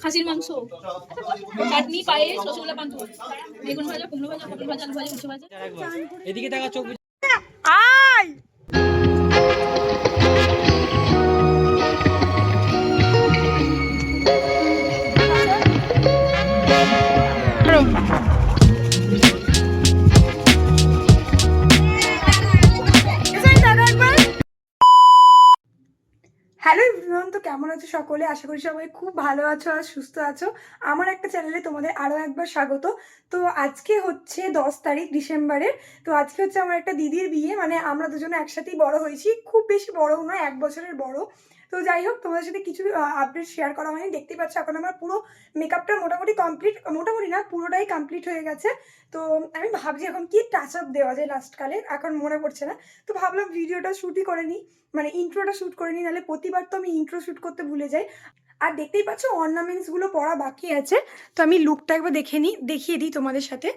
খাসির মাংস, চাটনি, পায়েস, রসগোল্লা, পান্তুয়া, বেগুন ভাজা, কুমড়ো ভাজা, পটল ভাজা, আলু ভাজা, উচ্ছে ভাজা। এদিকে দেখা চোখ আয় হ্যালো এভরিওয়ান, তো কেমন আছো সকলে? আশা করি সবাই খুব ভালো আছো আর সুস্থ আছো। আমার একটা চ্যানেলে তোমাদের আরও একবার স্বাগত। তো আজকে হচ্ছে 10 তারিখ ডিসেম্বরের। তো আজকে হচ্ছে আমার একটা দিদির বিয়ে, মানে আমরা দুজনে একসাথেই বড় হয়েছি, খুব বেশি বড়ও নয়, 1 বছরের বড়। তো যাই হোক, তোমাদের সাথে কিছু আপডেট শেয়ার করা হয়নি। দেখতেই পাচ্ছ এখন আমার পুরো মেকআপটা মোটামুটি কমপ্লিট, মোটামুটি না পুরোটাই কমপ্লিট হয়ে গেছে। তো আমি ভাবছি এখন কি টাচ আপ দেওয়া যায় লাস্টকালে, এখন মনে পড়ছে না। তো ভাবলাম ভিডিওটা শ্যুটই করে নিই, মানে ইন্ট্রোটা শ্যুট করে নিই, নাহলে প্রতিবার তো আমি ইন্ট্রো শ্যুট করতে ভুলে যাই। আর দেখতেই পাচ্ছ অর্নামেন্টসগুলো পরা বাকি আছে। তো আমি লুকটা একবার দেখিয়ে দিই তোমাদের সাথে।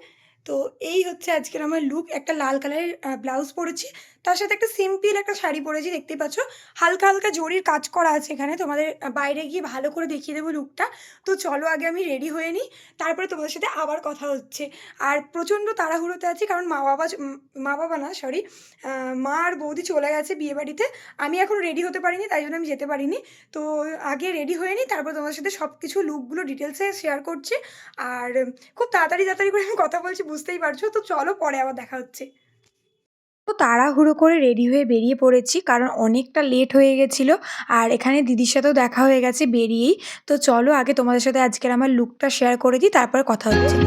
তো এই হচ্ছে আজকের আমার লুক। একটা লাল কালারের ব্লাউজ পরেছি, তার সাথে একটা সিম্পল একটা শাড়ি পরেছি। দেখতেই পাচ্ছ হালকা হালকা জরির কাজ করা আছে এখানে, তোমাদের বাইরে গিয়ে ভালো করে দেখিয়ে দেবো লুকটা। তো চলো আগে আমি রেডি হয়ে নিই, তারপরে তোমাদের সাথে আবার কথা হচ্ছে। আর প্রচণ্ড তাড়াহুড়োতে আছি, কারণ মা বাবা না সরি, মা আর বৌদি চলে গেছে বিয়েবাড়িতে। আমি এখন রেডি হতে পারিনি, তাই জন্য আমি যেতে পারিনি। তো আগে রেডি হয়ে নিই, তারপর তোমাদের সাথে সব কিছু লুকগুলো ডিটেলসে শেয়ার করছি। আর খুব তাড়াতাড়ি করে আমি কথা বলছি, বুঝতেই পারছো। তো চলো পরে আবার দেখা হচ্ছে। তো তাড়াহুড়ো করে রেডি হয়ে বেরিয়ে পড়েছি, কারণ অনেকটা লেট হয়ে গেছিলো। আর এখানে দিদির সাথেও দেখা হয়ে গেছে বেরিয়েই। তো চলো আগে তোমাদের সাথে আজকের আমার লুকটা শেয়ার করে দিই, তারপরে কথা হচ্ছে।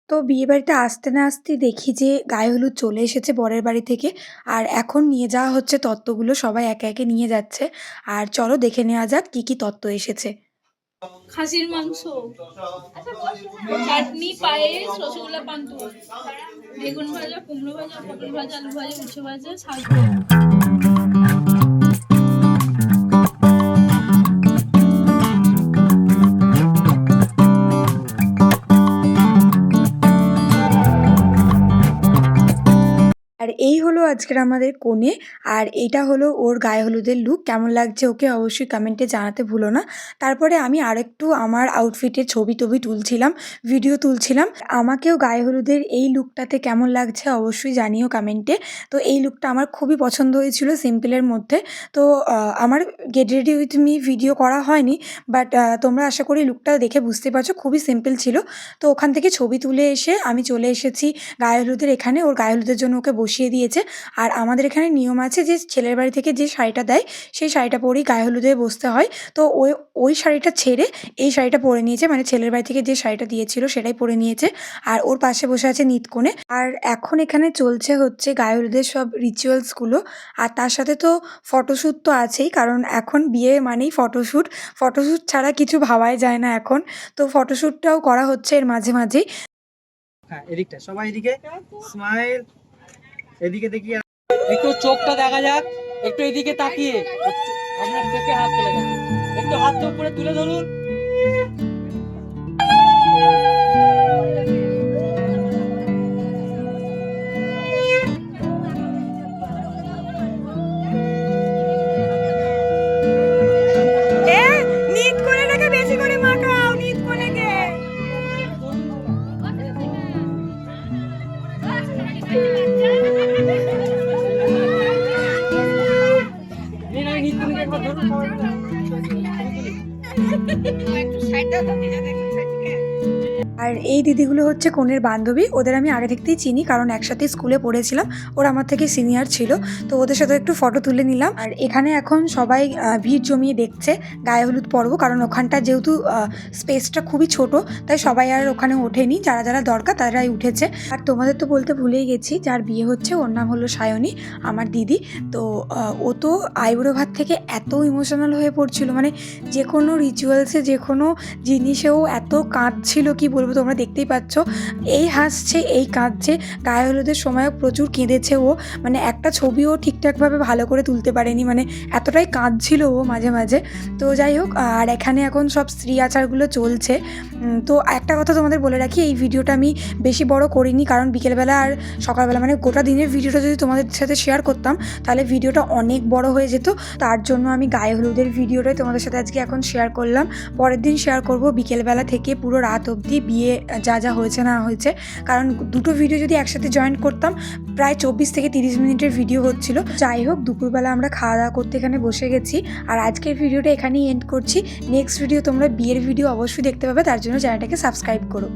তো বিয়েবাড়িতে আসতে না আসতেই দেখি যে গায়ে হলুদ চলে এসেছে বরের বাড়ি থেকে। আর এখন নিয়ে যাওয়া হচ্ছে তত্ত্বগুলো, সবাই একে একে নিয়ে যাচ্ছে। আর চলো দেখে নেওয়া যাক কি কি তত্ত্ব এসেছে। খাসির মাংস, চাটনি, পায়েস, রসগোল্লা, পান্তুয়া, বেগুন ভাজা, কুমড়ো ভাজা, পটল ভাজা, আলু ভাজা, উচ্ছে ভাজা, শাক ভাজা। আর এই হলো আজকের আমাদের কনে। আর এইটা হলো ওর গায়ে হলুদের লুক। কেমন লাগছে ওকে অবশ্যই কমেন্টে জানাতে ভুলো না। তারপরে আমি আরেকটু আমার আউটফিটের ছবি তুলছিলাম, ভিডিও তুলছিলাম। আমাকেও গায়ে হলুদের এই লুকটাতে কেমন লাগছে অবশ্যই জানিও কমেন্টে। তো এই লুকটা আমার খুবই পছন্দ হয়েছিল, সিম্পলের মধ্যে। তো আমার get ready with me video করা হয়নি, বাট তোমরা আশা করি লুকটা দেখে বুঝতে পারছো, খুবই সিম্পল ছিল। তো ওখান থেকে ছবি তুলে এসে আমি চলে এসেছি গায়ে হলুদের এখানে। ওর গায়ে হলুদের জন্য ওকে বসিয়ে দিয়েছে। আর আমাদের এখানে নিয়ম আছে যে ছেলের বাড়ি থেকে যে শাড়িটা দেয় সেই শাড়িটা পরেই গায়ে হলুদে বসতে হয়। তো ওই শাড়িটা ছেড়ে এই শাড়িটা পরে নিয়েছে, মানে ছেলের বাড়ি থেকে যে শাড়িটা দিয়েছিল সেটাই পরে নিয়েছে। আর ওর পাশে বসে আছে নিতকনে। আর এখন এখানে চলছে হচ্ছে গায়ে হলুদের সব রিচুয়ালসগুলো। আর তার সাথে তো ফটোশ্যুট তো আছেই, কারণ এখন বিয়ে মানেই ফটোশ্যুট। ফটোশ্যুট ছাড়া কিছু ভাবাই যায় না এখন। তো ফটোশ্যুটটাও করা হচ্ছে এর মাঝে মাঝেই। হ্যাঁ, এদিকটা সবাই এদিকে স্মাইল, এদিকে দেখি একটু চোখটা দেখা যাক, একটু এদিকে তাকিয়ে। আপনার চোখে হাত চলে গেছে, একটু হাতটা উপরে তুলে ধরুন। নিতকনেটাকে বেশি করে মাখাও, নিতকনেকে। নিন, আমি নিত্যকে একবার ধরুন সবাই মিলে। আর এই দিদিগুলো হচ্ছে কনের বান্ধবী। ওদের আমি আগে থেকেই চিনি, কারণ একসাথে স্কুলে পড়েছিলাম। ওরা আমার থেকে সিনিয়র ছিল। তো ওদের সাথে একটু ফটো তুলে নিলাম। আর এখানে এখন সবাই ভিড় জমিয়ে দেখছে গায়ে হলুদ পরব, কারণ ওখানটা যেহেতু স্পেসটা খুবই ছোট, তাই সবাই আর ওখানে ওঠেনি। যারা যারা দরকার তারাই উঠেছে। আর তোমাদের তো বলতে ভুলেই গেছি, যার বিয়ে হচ্ছে ওর নাম হলো সায়নী, আমার দিদি। তো ও তো আইবুড়ো ভাত থেকে এত ইমোশনাল হয়ে পড়ছিল, মানে যে কোনো রিচুয়ালসে যে কোনো জিনিসেও এত কাঁদছিল, কি বলবো, বলবো, তোমরা দেখতেই পাচ্ছ এই হাসছে এই কাঁদছে। গায়ে হলুদের সময়ও প্রচুর কেঁদেছে ও, মানে একটা ছবিও ঠিকঠাকভাবে ভালো করে তুলতে পারেনি, মানে এতটাই কাঁদছিল ও মাঝে মাঝে। তো যাই হোক, আর এখানে এখন সব স্ত্রী আচারগুলো চলছে। তো একটা কথা তোমাদের বলে রাখি, এই ভিডিওটা আমি বেশি বড় করিনি, কারণ বিকেলবেলা আর সকালবেলা মানে গোটা দিনের ভিডিওটা যদি তোমাদের সাথে শেয়ার করতাম তাহলে ভিডিওটা অনেক বড় হয়ে যেত। তার জন্য আমি গায়ে হলুদের ভিডিওটাই তোমাদের সাথে আজকে এখন শেয়ার করলাম। পরের দিন শেয়ার করব বিকেলবেলা থেকে পুরো রাত অবধি বিয়ে যা যা হয়েছে না হয়েছে, কারণ দুটো ভিডিও যদি একসাথে জয়েন করতাম প্রায় 24 থেকে 30 মিনিটের ভিডিও হচ্ছিল। যাই হোক, দুপুরবেলা আমরা খাওয়া দাওয়া করতে এখানে বসে গেছি, আর আজকের ভিডিওটা এখানেই এন্ড করছি। নেক্সট ভিডিও তোমরা বিয়ের ভিডিও অবশ্যই দেখতে পাবে, তার জন্য চ্যানেলটাকে সাবস্ক্রাইব করো।